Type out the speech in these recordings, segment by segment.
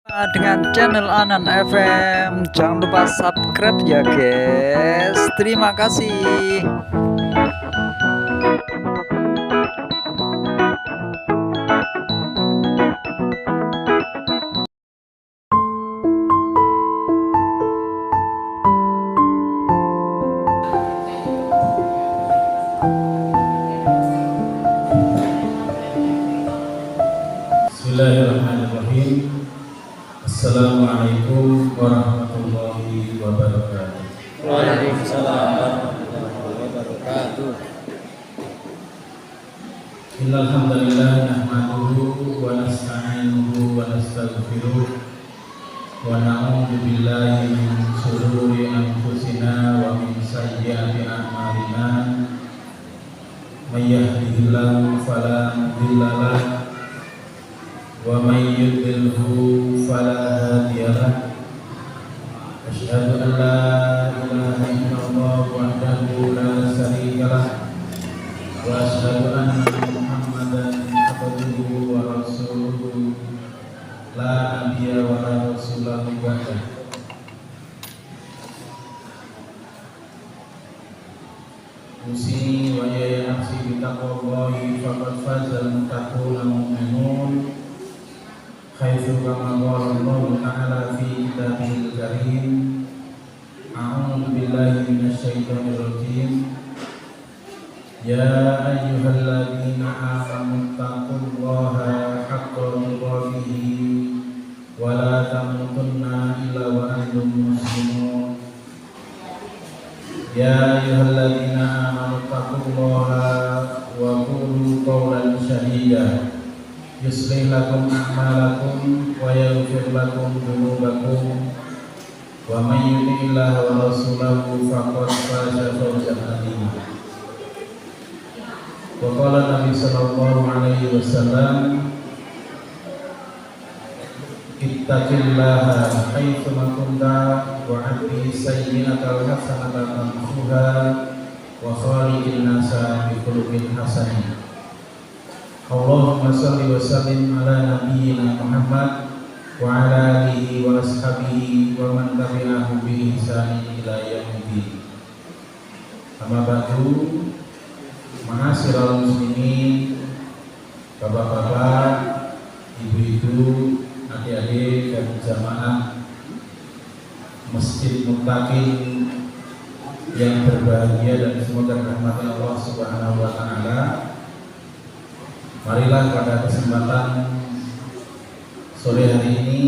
Dengan channel Anan FM. Jangan lupa subscribe ya guys. Terima kasih. Bismillahirrahmanirrahim. Assalamualaikum warahmatullahi wabarakatuh. Waalaikumsalam warahmatullahi wabarakatuh. Innal hamdalillah nahmaduhu wa nasta'inuhu wa nastaghfiruh wa na'udzu billahi min shururi anfusina wa min sayyiati a'malina. May yahdihillahu fala mudilla lahu wa may yudlilhu fala hadiya lahu. Asyhadu an la ilaha illallah wahdahu la syarika lahu wa asyhadu anna Muhammadan abduhu wa rasuluhu la nabiyya wa la rasula ba'dahu. Usini wa ya nafsi bi taqwallahi faqad fazal muttaquna mu'minun. Haitsu kama qala Allah Ta'ala fi kitabihil karim. A'udzu billahi minasyaitonir rajim. Ya ayyuhalladzina amanu taqullaha haqqa tuqatih wa la tamutunna illa wa antum muslimun. Ya ayyuhalladzina amanu taqullaha wa qulu qawlan sadida yuslih lakum a'malakum wa yaghfir lakum dhunubakum wa may yuti'illaha wa rasulahu faqad faza fawzan 'azima. Wa qala Nabi sallallahu alaihi wasallam, ittaqillaha haitsu ma kunta wa 'addi sayyi'atal hasanata tamhuha wa khaliqin nasa bi khuluqin hasanin. Allahumma salli wa sallim ala nabiyyina Muhammad wa ala alihi wa ashabihi wa man tabi'ahu bi ihsanin ila yaumil. Amma ba'du, ma'asyiral muslimin, bapak-bapak, ibu-ibu, adik-adik dan jamaah Masjid Muttaqin yang berbahagia dan semoga rahmat Allah Subhanahu wa taala. Marilah pada kesempatan sore hari ini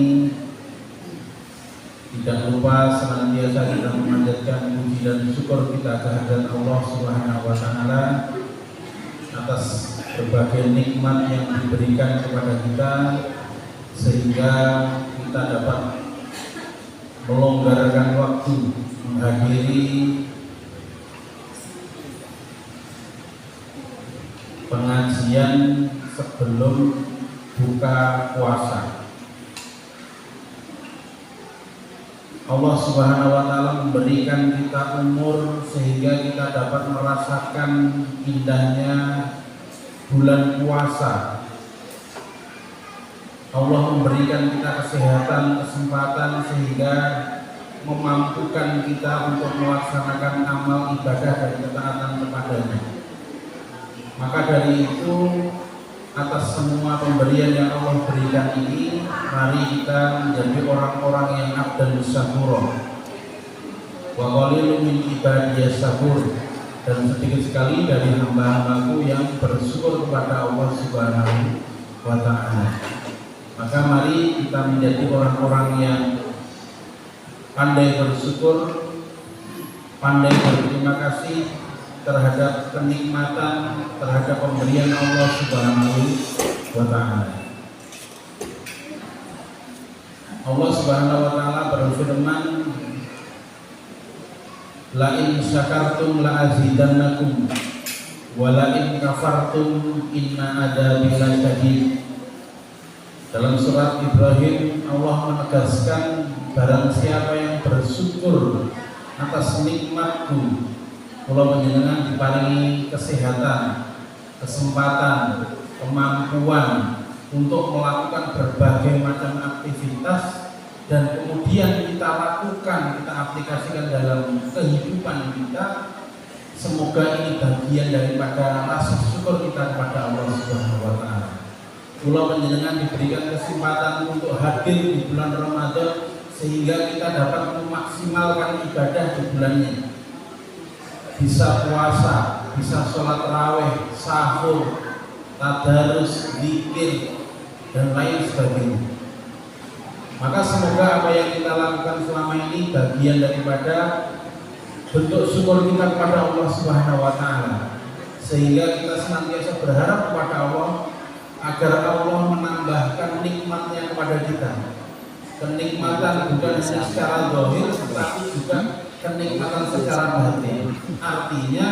tidak lupa senantiasa kita memanjatkan puji dan syukur kita kehadirat Allah Subhanahu wa taala atas berbagai nikmat yang diberikan kepada kita sehingga kita dapat melonggarkan waktu menghadiri pengajian sebelum buka puasa. Allah Subhanahu wa taala memberikan kita umur sehingga kita dapat merasakan indahnya bulan puasa. Allah memberikan kita kesehatan, kesempatan sehingga memampukan kita untuk melaksanakan amal ibadah dan ketaatan kepadanya. Maka dari itu, atas semua pemberian yang Allah berikan ini, mari kita menjadi orang-orang yang abdan syakura. Wa qalilun min ibadiyas syakur, dan sedikit sekali dari hamba-hambaku yang bersyukur kepada Allah Subhanahu wa taala. Maka mari kita menjadi orang-orang yang pandai bersyukur, pandai berterima kasih terhadap kenikmatan, terhadap pemberian Allah Subhanahu wa taala. Allah Subhanahu wa taala berfirman, la in syakartum la azidannakum wa la in kafartum inna adzabi lasyadid. Dalam surat Ibrahim Allah menegaskan, barang siapa yang bersyukur atas nikmatku, kula panjenengan diparingi kesehatan, kesempatan, kemampuan, untuk melakukan berbagai macam aktivitas dan kemudian kita lakukan, kita aplikasikan dalam kehidupan kita. Semoga ini bagian daripada rasa syukur kita kepada Allah Subhanahu wa taala. Kula panjenengan diberikan kesempatan untuk hadir di bulan Ramadan sehingga kita dapat memaksimalkan ibadah di bulannya. Bisa puasa, bisa sholat tarawih, sahur, tadarus, zikir, dan lain sebagainya. Maka semoga apa yang kita lakukan selama ini bagian daripada bentuk syukur kita kepada Allah Subhanahu wa taala, sehingga kita senantiasa berharap kepada Allah agar Allah menambahkan nikmatnya kepada kita. Kenikmatan bukan hanya secara zahir tetapi juga kenikmatan secara batin. Artinya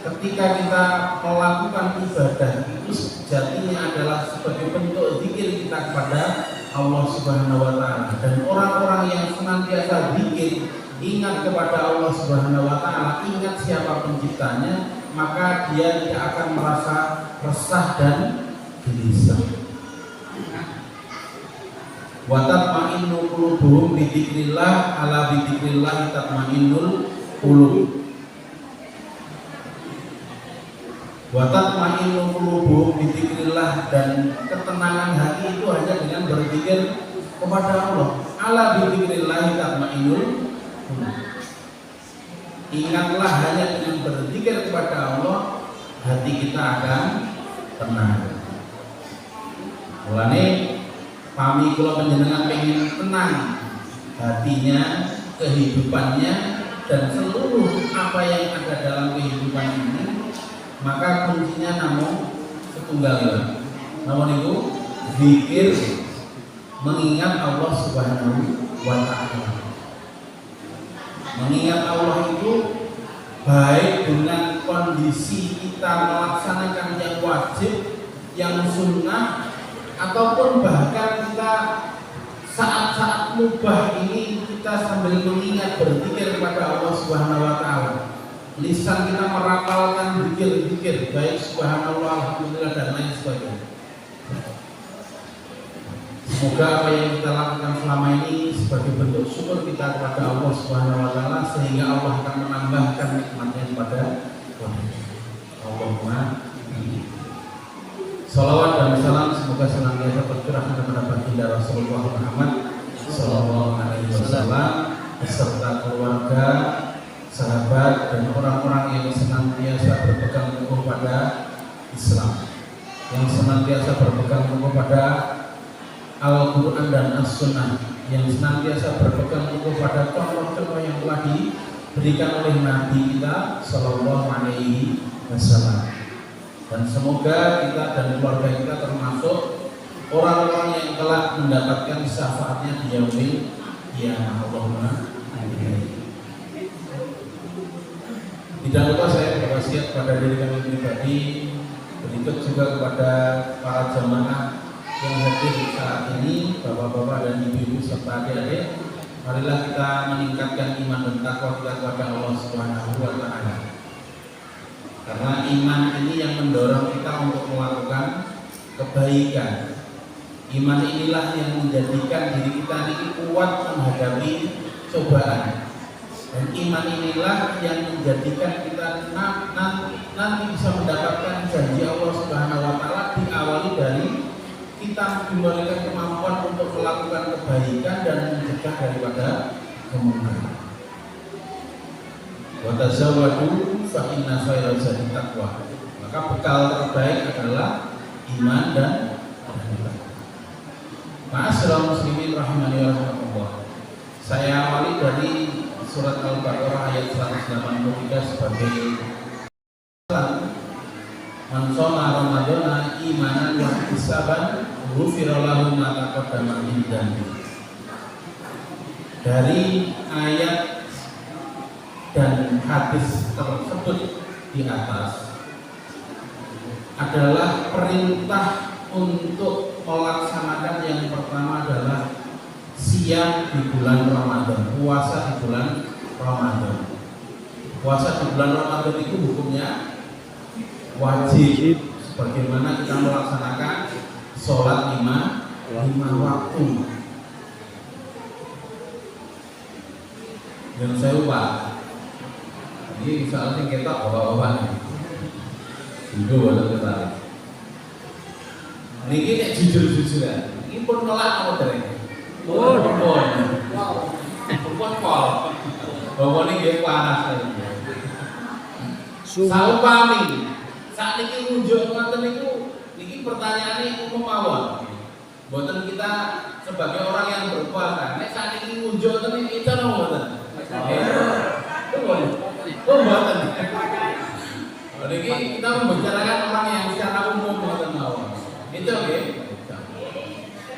ketika kita melakukan ibadah itu sejatinya adalah sebagai bentuk zikir kita kepada Allah Subhanahu wa taala. Dan orang-orang yang senantiasa zikir, ingat kepada Allah Subhanahu wa taala, ingat siapa penciptanya, maka dia tidak akan merasa resah dan gelisah. Wa tatma'innu qulubuhum bi dzikrillah, ala bi dzikrillah tatma'innul qulub. Wa tatma'innu qulubuhum bi dzikrillah, dan ketenangan hati itu hanya dengan berzikir kepada Allah. Ala bi dzikrillah tatma'innul qulub. Ingatlah hanya dengan berzikir kepada Allah, hati kita akan tenang. Mulane kami kula panjenengan pengen tenang hatinya, kehidupannya, dan seluruh apa yang ada dalam kehidupan ini, maka kuncinya namun setunggal. Namun itu zikir, mengingat Allah Subhanahu wa taala. Mengingat Allah itu baik dengan kondisi kita melaksanakan yang wajib, yang sunnah, ataupun bahkan kita saat-saat mubah ini kita sambil mengingat berzikir kepada Allah Subhanahu wa taala. Lisan kita merapalkan zikir-zikir baik subhanallah, alhamdulillah, dan lain sebagainya. Semoga apa yang kita lakukan selama ini sebagai bentuk syukur kita kepada Allah Subhanahu wa taala, sehingga Allah akan menambahkan nikmatnya kepada kita. Allahumma amin. Salawat dan salam semoga senantiasa tercurahkan kepada baginda Rasulullah Muhammad sallallahu alaihi wasallam beserta keluarga, sahabat, dan orang-orang yang senantiasa berpegang teguh pada Islam, yang senantiasa berpegang teguh pada Al-Quran dan As-Sunnah, yang senantiasa berpegang teguh pada contoh-contoh yang telah diberikan oleh Nabi kita sallallahu alaihi wasallam. Dan semoga kita dan keluarga kita termasuk orang-orang yang telah mendapatkan syafaatnya di yaumil qiyamah. Allahumma amin. Tidak lupa saya berwasiat kepada diri kami pribadi, berikut juga kepada para jamaah yang hadir saat ini, bapak-bapak dan ibu-ibu serta adik-adik. Marilah kita meningkatkan iman dan takwa kita kepada Allah Subhanahu wa taala. Karena iman ini yang mendorong kita untuk melakukan kebaikan. Iman inilah yang menjadikan diri kita ini kuat menghadapi cobaan. Dan iman inilah yang menjadikan kita nanti bisa mendapatkan janji Allah Subhanahu wa taala, diawali dari kita diberikan kemampuan untuk melakukan kebaikan dan mencegah daripada kemungkaran. Wa tazawwadu fa inna khairaz zadi taqwa. Maka bekal terbaik adalah iman dan ibadah. Ma'asyiral muslimin rahimani wa rahimakumullah. Saya awali dari surat Al-Baqarah ayat 183 sebagai man shoma ramadhana imanan wa ihtisaban ghufira lahu ma taqaddama min dhanbi. Dari ayat dan hadis tersebut di atas adalah perintah untuk melaksanakan yang pertama adalah siam di bulan Ramadan, puasa di bulan Ramadan. Puasa di bulan Ramadan itu hukumnya wajib, sebagaimana kita melaksanakan sholat lima waktu. Jangan saya lupa. Ini soalnya kita bawa-bawa nih. Itu ada tertarik. Ini kayak jujur-jujuran. Ini pun ngelak apa dari? Pun kol. Bawa ini dia panas lagi. Saya pahami. Saat ini unjuk ngoten niku niki pertanyaane umum mawon. Mboten kita sebagai orang yang berpuasa. Nek saat ini unjuk ngoten kita mboten. Mboten. Niki kita membicarakan orang yang secara umum mboten mawon. Itu nggih.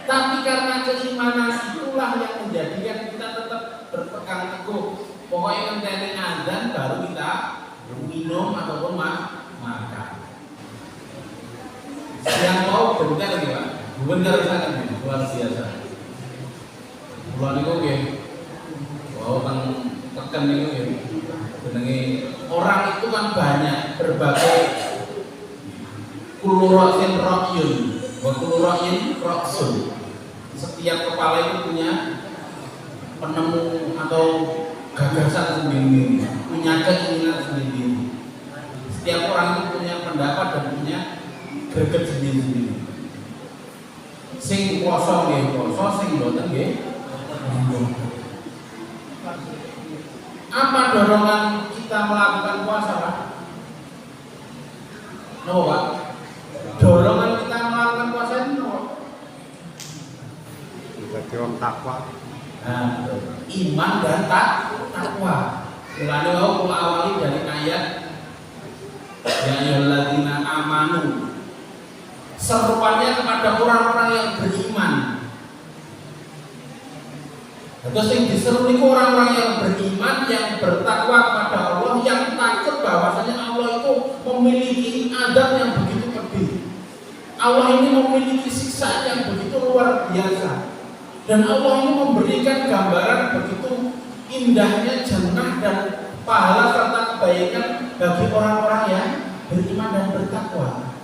Tapi karena keimanan itulah yang menjadikan kita tetap berpegang teguh. Pokoknya ngenteni azan baru kita minum ataupun makan. Yang mau bentar lagi Pak, bentar sangat luar biasa. Pulau niku nggih, wow kan tekan niku nggih. Jenenge orang itu kan banyak berbagai kuluratin rokyun, kuluratin roksun. Setiap kepala itu punya penemu atau gagasan sendiri, punya keinginan sendiri. Setiap orang itu punya pendapat dan punya greget sendiri. Sing poso nggih poso, sing mboten nggih. Apa dorongan kita melakukan puasa, Pak? Napa, Pak? Dorongan kita melakukan puasa itu napa? Jadi orang takwa. Nah, iman dan takwa. Mulane kula awali dari ayat ya ayyuhalladzina amanu. Serupanya kepada orang-orang yang beriman. Terus yang diseru niku orang-orang yang beriman, yang bertakwa kepada Allah, yang takut bahwasanya Allah itu memiliki adab yang begitu pedih. Allah ini memiliki siksa yang begitu luar biasa. Dan Allah ini memberikan gambaran begitu indahnya jannah dan pahala serta kebaikan bagi orang-orang yang beriman dan bertakwa.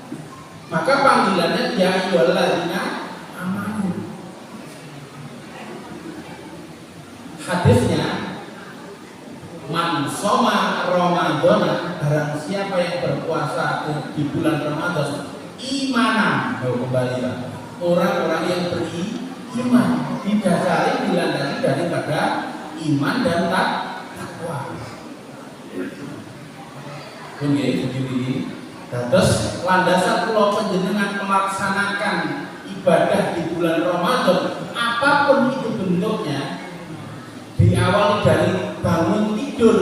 Maka panggilannya ya ayyuhalladzina amanu. Hadisnya man shoma ramadhana, barang siapa yang berpuasa di bulan Ramadan imanan, kembali Pak, orang-orang yang beriman didasari dilandasi daripada iman dan takwa. Oke, begini. Terus landasan kula panjenengan melaksanakan ibadah di bulan Ramadan, apapun itu bentuknya, diawali dari bangun tidur,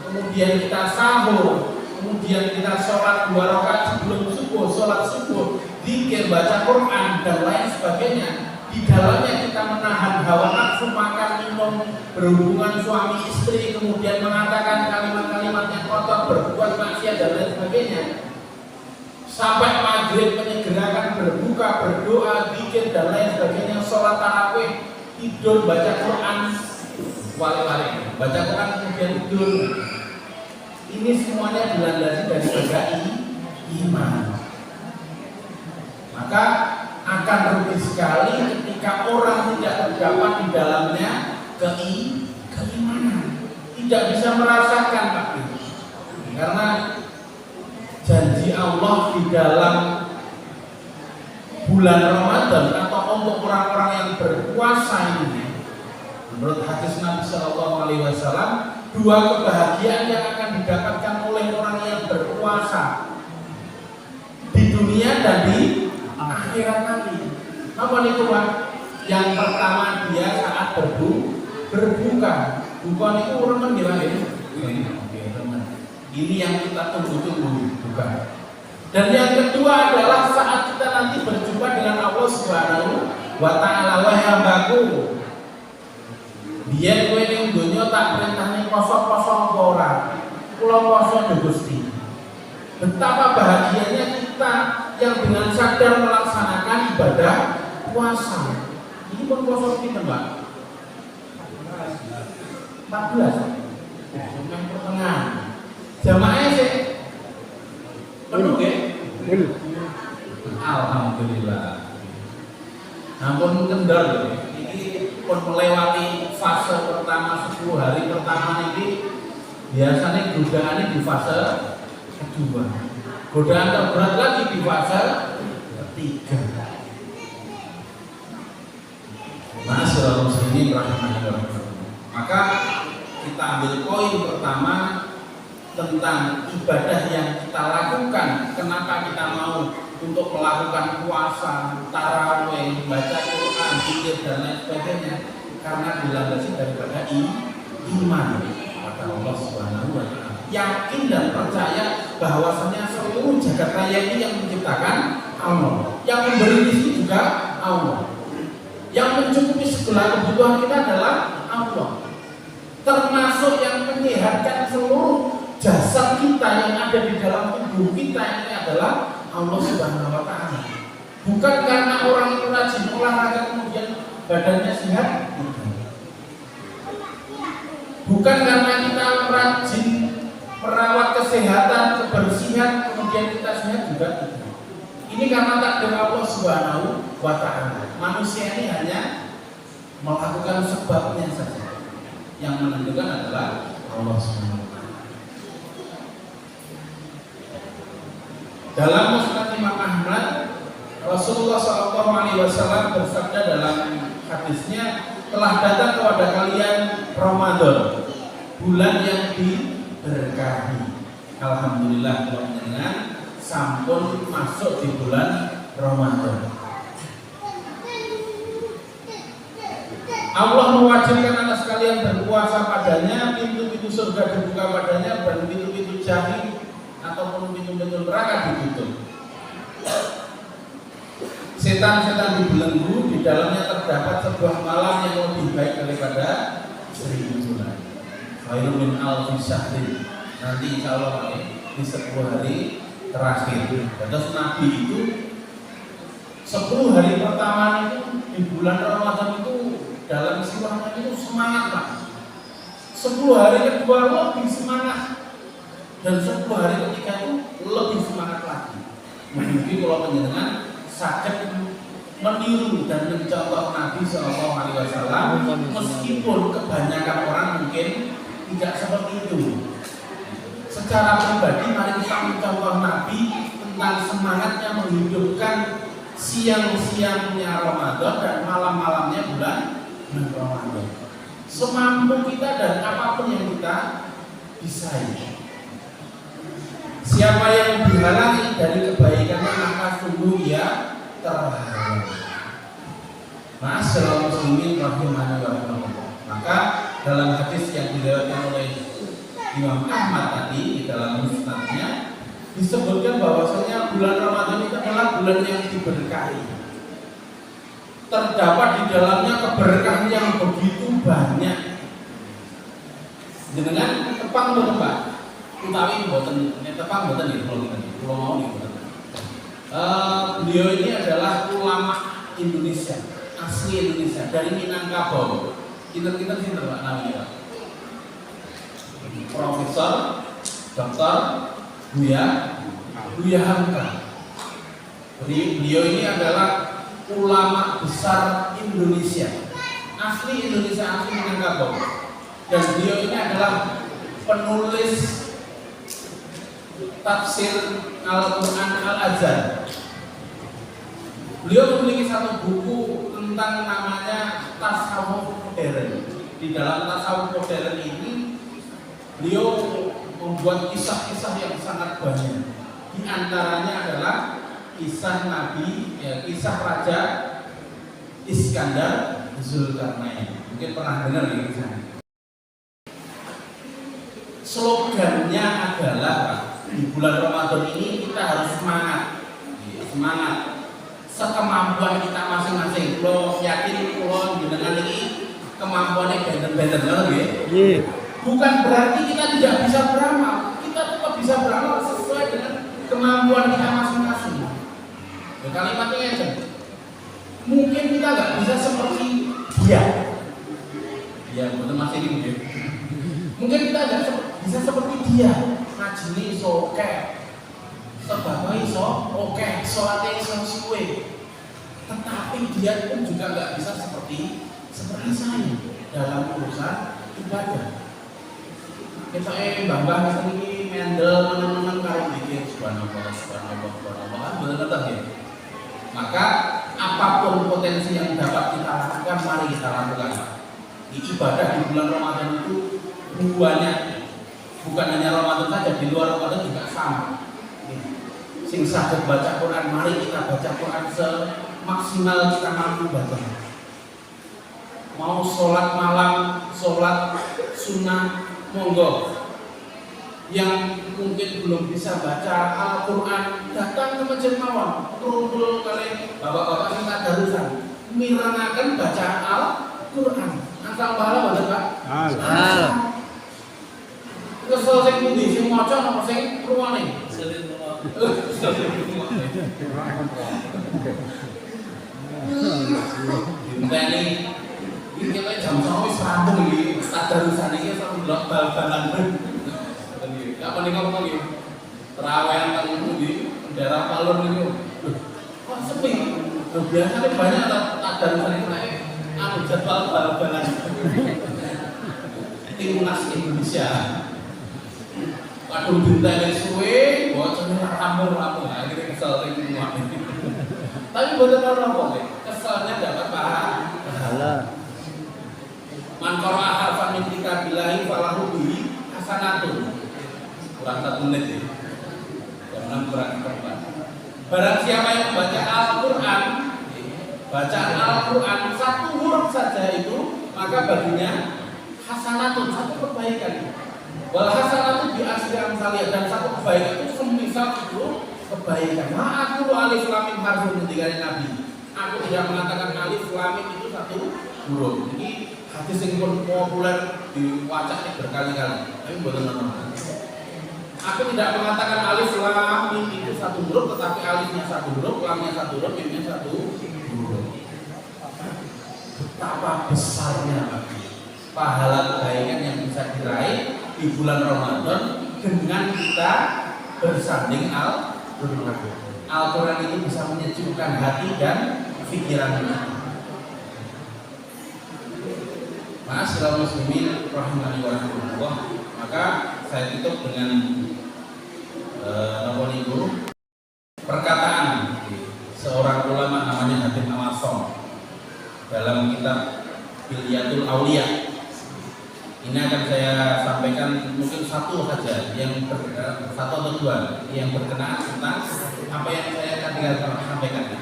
kemudian kita sahur, kemudian kita sholat 2 rakaat sebelum subuh, sholat subuh, zikir, baca Quran dan lain sebagainya. Di dalamnya kita menahan hawa nafsu, makan, minum, berhubungan suami istri, kemudian mengatakan kalimat-kalimat yang kotor, berbuat maksiat dan lain sebagainya. Sampai maghrib menyegerakan berbuka, berdoa, zikir dan lain sebagainya, sholat tarawih, tidur, baca Quran, wali-wali, baca Quran kemudian tidur. Ini semuanya dilandasi dari iman. Maka akan rugi sekali ketika orang tidak terdapat di dalamnya keimanan, tidak bisa merasakan Pak. Karena janji Allah di dalam bulan Ramadan atau untuk orang-orang yang berpuasa ini, menurut hadis Nabi Shallallahu Alaihi Wasallam, 2 kebahagiaan yang akan didapatkan oleh orang yang berpuasa di dunia dan di akhirat nanti. Apa nih Pak? Yang pertama dia saat berbuka. Bukan itu orang kan bilang ini. Ini yang kita tunggu-tunggu, bukan. Dan yang kedua adalah saat kita nanti berjumpa dengan Allah Subhanahu wa Ta'ala. Wahai hambaku, dia kowe ning donya tak perintahne poso-poso ora. Kula poso Gusti. Betapa bahagianya kita yang dengan sadar melaksanakan ibadah puasa. Ini pun poso pinten, Mbak? 14. Yang pertengahan. Jamaahnya sih penuh ya? Alhamdulillah. namun kendor ini pun melewati fase pertama 10 hari pertama ini biasanya godaan di fase kedua, godaan terberat lagi di fase ketiga. Ma'asyiral muslimin rahimanillah. Maka kita ambil poin pertama tentang ibadah yang kita lakukan. Kenapa kita mau untuk melakukan puasa, tarawih, baca Quran, zikir dan lain sebagainya? Karena dilandasi daripada iman kepada Allah Subhanahu wa taala. Yakin dan percaya bahwasanya seluruh jagat raya ini yang menciptakan Allah, yang memberi rezeki juga Allah, yang mencukupi segala kebutuhan kita adalah Allah, termasuk yang menyehatkan seluruh jasad kita yang ada di dalam tubuh kita ini adalah Allah Subhanahu wa taala. Bukan karena orang itu rajin olahraga kemudian badannya sehat, bukan karena kita rajin merawat kesehatan, kebersihan kemudian kita sehat juga tidak. Ini karena takdir Allah Subhanahu wa taala. Manusia ini hanya melakukan sebabnya saja. Yang menentukan adalah Allah Subhanahu wa taala. Dalam Musnad Imam Ahmad, Rasulullah SAW bersabda dalam hadisnya, telah datang kepada kalian Ramadan, bulan yang diberkahi. Alhamdulillah dengan sampun masuk di bulan Ramadan. Allah mewajibkan atas kalian berpuasa padanya, pintu-pintu surga dibuka padanya, dan pintu-pintu jahim ataupun pintu-pintu neraka ditutup. Setan-setan dibelenggu, di dalamnya terdapat sebuah malam yang lebih baik daripada 1000 bulan. Khairun min alfi syahrin. Nanti insya Allah di 10 hari terakhir. Terus Nabi itu 10 hari pertama itu di bulan Ramadan itu dalam istilahnya itu semangat Pak. 10 hari kedua lebih semangat, dan 10 hari ketiga itu lebih semangat lagi. Mungkin kalau penjenengan sakit meniru dan mencontoh Nabi SAW, meskipun kebanyakan orang mungkin tidak seperti itu. Secara pribadi mari kita mencontoh Nabi tentang semangatnya menghidupkan siang-siangnya Ramadan dan malam-malamnya bulan Ramadan. Semampu kita dan apapun yang kita bisa. Siapa yang dihalangi dari kebaikannya maka sungguh ia terhalang. Ma'asyiral muslimin rahimanillah. Maka dalam hadis yang diriwayatkan oleh Imam Ahmad tadi di dalam musnadnya disebutkan bahwasanya bulan Ramadan itu adalah bulan yang diberkahi. Terdapat di dalamnya keberkahan yang begitu banyak. Dengan tepang Pak, utawi mboten tepang mboten nggih kula mau nggih mboten. Beliau ini adalah ulama Indonesia, asli Indonesia dari Minangkabau. Kita sinten Pak namanya? Profesor Dr. Buya Hamka. Beliau ini adalah ulama besar Indonesia, asli Indonesia, asli Minangkabau. Dan beliau ini adalah penulis tafsir Al-Quran Al-Azhar. Beliau memiliki satu buku tentang namanya Tasawuf Modern. Di dalam Tasawuf Modern ini beliau membuat kisah-kisah yang sangat banyak. Di antaranya adalah kisah Nabi, kisah Raja Iskandar Zulkarnain. Mungkin pernah dengar ya kisahnya. Slogannya adalah di bulan Ramadan ini kita harus semangat, semangat sekemampuan kita masing-masing. Lo yakin lo dengan ini kemampuannya benten-benten ya? Bukan berarti kita tidak bisa beramal. Kita tetap bisa beramal sesuai dengan kemampuan kita masing-masing. Ya, kalimatnya aja. Mungkin kita nggak bisa seperti dia. Ya, betul masih ini mungkin. Mungkin kita nggak bisa seperti dia. Ngajini soke, sebabnya iso oke, sholatnya iso suwe. tetapi dia pun juga nggak bisa seperti saya dalam urusan ibadah. Kita mbah-mbah ini mendel teman-teman kalau bikin subhanallah benar ya. Maka apapun potensi yang dapat kita lakukan, mari kita lakukan. Di ibadah di bulan Ramadan itu banyak, bukan hanya Ramadan saja, di luar Ramadan juga sama. Sing saged baca Quran, mari kita baca Quran semaksimal kita mampu baca. Mau sholat malam, sholat sunnah, monggo. Yang mungkin belum bisa baca Al-Quran, datang ke masjid mawon, kumpul kali bapak-bapak kita darusan, mirangaken baca Al-Quran. Asal pahala bener Pak? Kesel sing pundi sing maca napa sing ruwane? Ini kita jam 9 wis rampung iki, darusan iki sampe delok bal-balan. Apa nih ngomong gitu? Terawih kan di daerah Palur itu, kok sepi? Biasanya banyak ada darusan itu naik. Aku jadwal bal-balan timnas Indonesia. Waduh bintangnya suwe, bocornya rampung. Akhirnya kesel semua. Tapi bukan apa-apa, keselnya dapat pahala. Man qara'a harfan min kitabillahi falahu bihi hasanatun. Kurang 1 menit ya. Jangan kurang 4. Barang siapa yang membaca Al-Quran, bacaan Al-Quran 1 huruf saja itu, maka baginya hasanatun, 1 kebaikan. Wal hasanatu bi asri amsaliyah, dan 1 kebaikan itu semisal 10 kebaikan. Aku alif lam mim harfun, ketika Nabi. Aku tidak mengatakan alif lam mim itu 1 huruf. Ini hadis yang populer diwacaknya berkali-kali. Tapi benar-benar. Aku tidak mengatakan alif lam mim itu 1 huruf, tetapi alifnya 1 huruf, lamnya 1 huruf, mimnya 1 huruf. Betapa besarnya pahala kebaikan yang bisa diraih di bulan Ramadan dengan kita bersanding Al-Quran. Al-Quran itu bisa menyejukkan hati dan pikiran kita. Ma'asyiral muslimin rahimani wa rahimakumullah. Maka saya tutup dengan perkataan seorang ulama namanya Hatim Al-Asom dalam kitab Hilyatul Auliya. Ini akan saya sampaikan mungkin 1 saja yang 1 atau 2 yang berkenaan tentang apa yang saya akan sampaikan.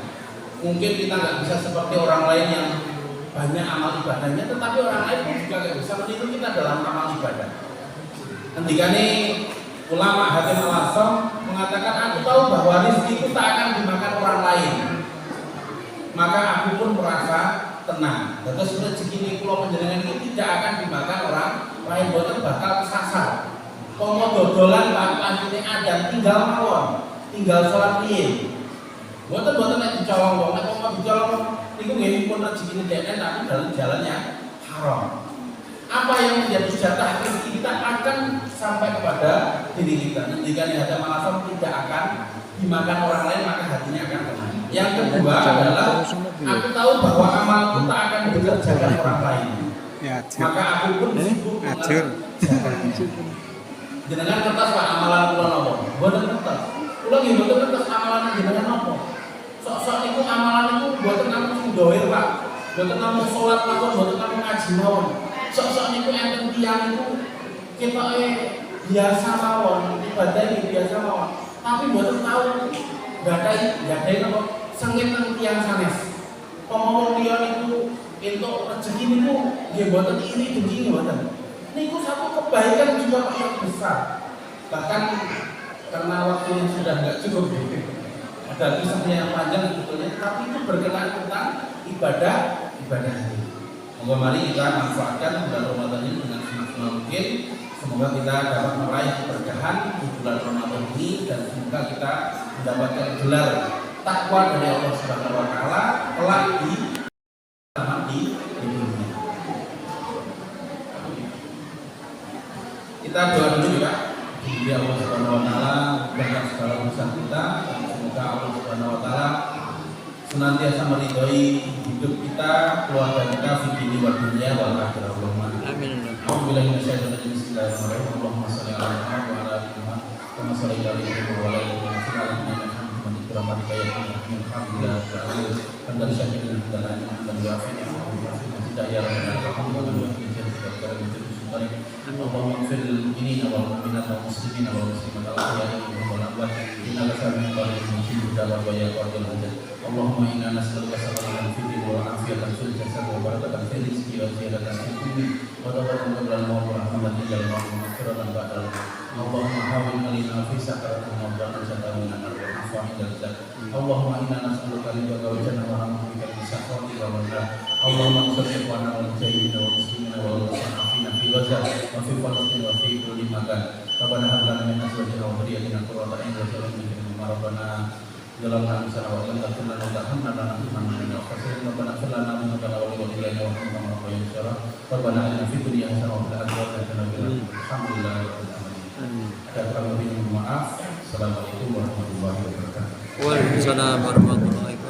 Mungkin kita nggak bisa seperti orang lain yang banyak amal ibadahnya, tetapi orang lain pun juga nggak bisa meniru kita dalam amal ibadah. Ketika ini ulama Hatim Al-Asom mengatakan, aku tahu bahwa rezeki itu tak akan dimakan orang lain, maka aku pun merasa tenang. Terus rezeki ini pulau penjenengan ini tidak akan dimakan orang lain, boten bakal kesasar. Komo dodolan pak ini ada, tinggal mawon, tinggal sholat piye. Boten nek dicolong, nek komo dicolong, niku nggih pun rezeki ini denen, tapi dalam jalannya haram. Apa yang menjadi jatah rezeki kita akan sampai kepada diri kita. Ketika Hatim Al-Asom tidak akan dimakan orang lain, maka hatinya akan tenang. Yang kedua adalah aku tahu bahwa amalku tak akan dikerjakan orang lain, maka aku pun sibuk mengerjakan. Jenengan kertas Pak amalan kula napa? Mboten kertas. Kula nggih mboten kertas amalan jenengan napa? Sok-sok niku amalan niku mboten namung sing dohir Pak. Mboten namung salat mawon, mboten namung ngaji mawon. Sok-sok niku enten tiyang niku ketoke biasa mawon, ibadah biasa mawon. Tapi mboten tahu gadai napa sengit nang tiyang sanes. Pemawon liya niku entuk rezeki niku nggih mboten iri dengki mboten. Niku 1 kebaikan juga yang besar. Bahkan karena waktunya sudah enggak cukup, ada kisahnya yang panjang sebetulnya, tapi itu berkenaan tentang ibadah hati. Semoga mari kita manfaatkan bulan Ramadan ini dengan semaksimal mungkin. Semoga kita dapat meraih keberkahan di bulan Ramadan ini, dan semoga kita mendapatkan gelar takwa dari Allah Subhanahu wa taala kelak di dunia. Kita doa dulu juga. Semoga Allah Subhanahu wa taala memberikan segala urusan kita, dan semoga Allah Subhanahu wa taala senantiasa meridhoi hidup kita, keluarga kita, fikih wa dunia wal akhirah. Amin. Alhamdulillah minasyaitonir rajim. Bismillahirrahmanirrahim. Allahumma shalli ala Muhammad wa ala ali Muhammad kama shallaita ala Ibrahim wa ala ali Ibrahim fil alamin innaka Hamidum Majid. Alhamdulillah hamdan syakiran dan yafi'u tidak ya Alhamdulillah. Allahumma fil mu'minina wal mu'minat wal muslimina wal muslimat al ahya'i wal amwat innaka sami'un qaribun mujibud da'wat wa ya qadir hajat. Allahumma inna nas'aluka salamatan fid din wa afiyatan fil jasad wa barakatan fil rizqi wa ziyadatan fil ilmi wa tawfiqan qabla al-maut wa rahmatan ila al-maut wa maghfiratan ba'da al-maut. Allahumma hawwin alaina fi sakaratil maut wa tajalla lana al-afwa ila al-zat. Allahumma inna nas'aluka ridha wa jannah wa rahmatika min sakhati wa ridha. Allahumma ansur ikhwana wal mujahidin wal muslimina wal muslimina fi Gaza wa fi Palestina wa fi kulli makan. Rabbana hab lana min azwajina wa dhurriyyatina qurrata a'yun waj'alna rabbana jalanna ansana wa lam takun lana tahannana lana min al-khasirin. Rabbana fir lana min lana wa walidayna wa rahmana wa yassara. Rabbana atina fid dunya hasanah wa fil akhirati hasanah wa qina adzabannar. Amin. Ada kurang lebih, maaf. Assalamualaikum warahmatullahi wabarakatuh. Waalaikumsalam warahmatullahi wabarakatuh.